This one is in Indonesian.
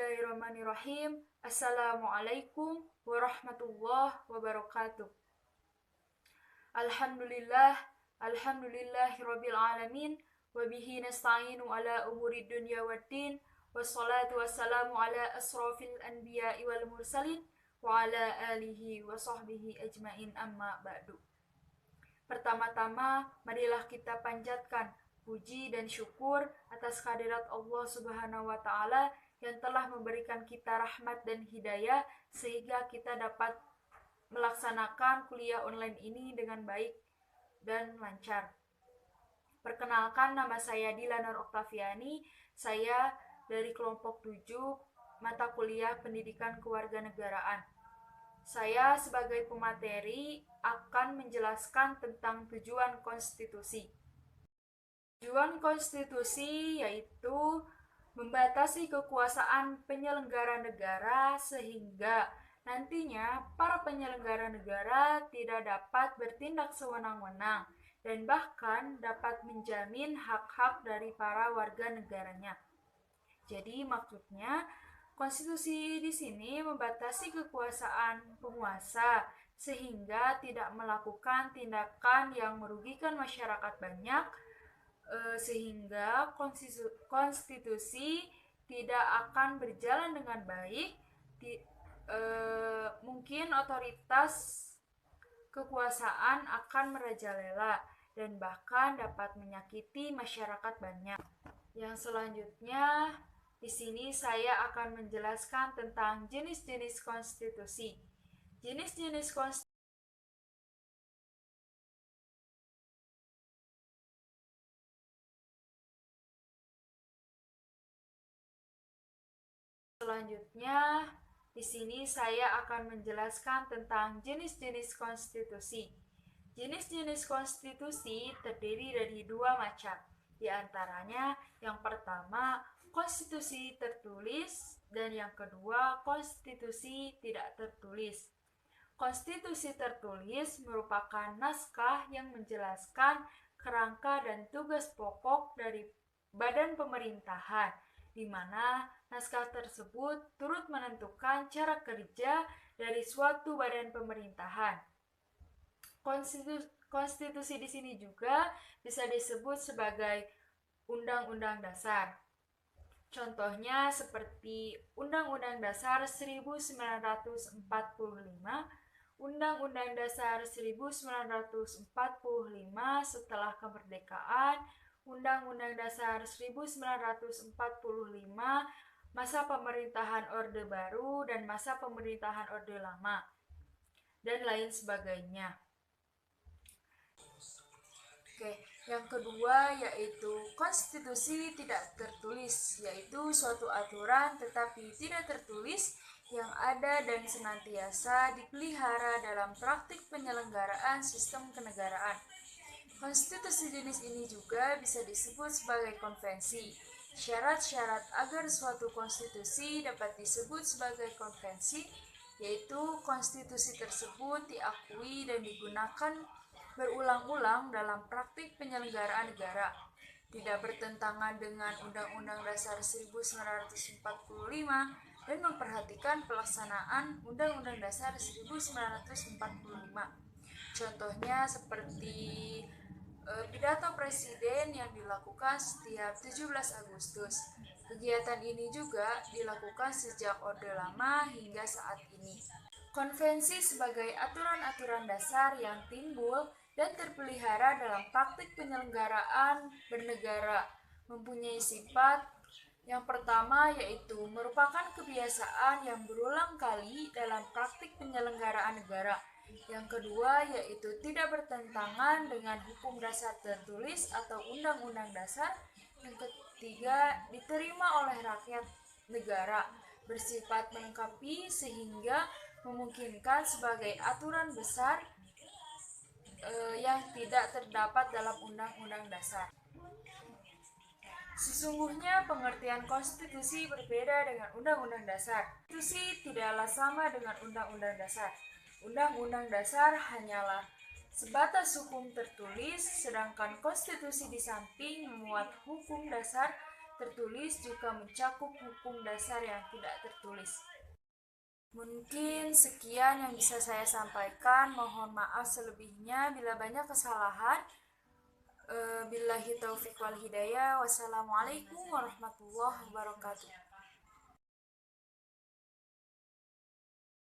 Bismillahirrahmanirrahim. Assalamualaikum warahmatullahi wabarakatuh. Alhamdulillahirabbil alamin wa bihi nasta'inu ala umuri dunya waddin wassalatu wassalamu ala asrofil anbiya'i wal mursalin wa ala alihi wa sahbihi ajmain amma ba'du. Pertama-tama, marilah kita panjatkan puji dan syukur atas kehadirat Allah Subhanahu wa Ta'ala yang telah memberikan kita rahmat dan hidayah sehingga kita dapat melaksanakan kuliah online ini dengan baik dan lancar. Perkenalkan, nama saya Dila Nur Oktaviani. Saya dari kelompok 7 mata kuliah Pendidikan Kewarganegaraan. Saya sebagai pemateri akan menjelaskan tentang tujuan konstitusi. Tujuan konstitusi yaitu membatasi kekuasaan penyelenggara negara sehingga nantinya para penyelenggara negara tidak dapat bertindak sewenang-wenang dan bahkan dapat menjamin hak-hak dari para warga negaranya. Jadi maksudnya konstitusi di sini membatasi kekuasaan penguasa sehingga tidak melakukan tindakan yang merugikan masyarakat banyak, sehingga konstitusi tidak akan berjalan dengan baik. Mungkin otoritas kekuasaan akan merajalela dan bahkan dapat menyakiti masyarakat banyak. Yang selanjutnya, di sini saya akan menjelaskan tentang jenis-jenis konstitusi. Jenis-jenis konstitusi Selanjutnya, di sini saya akan menjelaskan tentang jenis-jenis konstitusi. Jenis-jenis konstitusi terdiri dari dua macam. Di antaranya, yang pertama, konstitusi tertulis, dan yang kedua, konstitusi tidak tertulis. Konstitusi tertulis merupakan naskah yang menjelaskan kerangka dan tugas pokok dari badan pemerintahan, di mana naskah tersebut turut menentukan cara kerja dari suatu badan pemerintahan. Konstitusi di sini juga bisa disebut sebagai Undang-Undang Dasar. Contohnya seperti Undang-Undang Dasar 1945, Undang-Undang Dasar 1945 setelah kemerdekaan, Undang-Undang Dasar 1945 masa pemerintahan Orde Baru dan masa pemerintahan Orde Lama, dan lain sebagainya. Yang kedua yaitu konstitusi tidak tertulis, yaitu suatu aturan tetapi tidak tertulis yang ada dan senantiasa dipelihara dalam praktik penyelenggaraan sistem kenegaraan. Konstitusi jenis ini juga bisa disebut sebagai konvensi. Syarat-syarat agar suatu konstitusi dapat disebut sebagai konvensi yaitu konstitusi tersebut diakui dan digunakan berulang-ulang dalam praktik penyelenggaraan negara, tidak bertentangan dengan Undang-Undang Dasar 1945 dan memperhatikan pelaksanaan Undang-Undang Dasar 1945. Contohnya seperti pidato presiden yang dilakukan setiap 17 Agustus. Kegiatan ini juga dilakukan sejak Orde Lama hingga saat ini. Konvensi sebagai aturan-aturan dasar yang timbul dan terpelihara dalam praktik penyelenggaraan bernegara mempunyai sifat yang pertama yaitu merupakan kebiasaan yang berulang kali dalam praktik penyelenggaraan negara. Yang kedua yaitu tidak bertentangan dengan hukum dasar tertulis atau undang-undang dasar. Yang ketiga diterima oleh rakyat negara, bersifat melengkapi sehingga memungkinkan sebagai aturan besar yang tidak terdapat dalam undang-undang dasar. Sesungguhnya pengertian konstitusi berbeda dengan undang-undang dasar. Konstitusi tidaklah sama dengan undang-undang dasar. Undang-undang dasar hanyalah sebatas hukum tertulis, sedangkan konstitusi di samping memuat hukum dasar tertulis juga mencakup hukum dasar yang tidak tertulis. Mungkin sekian yang bisa saya sampaikan. Mohon maaf selebihnya bila banyak kesalahan. Billahi taufiq wal hidayah. Wassalamualaikum warahmatullahi wabarakatuh.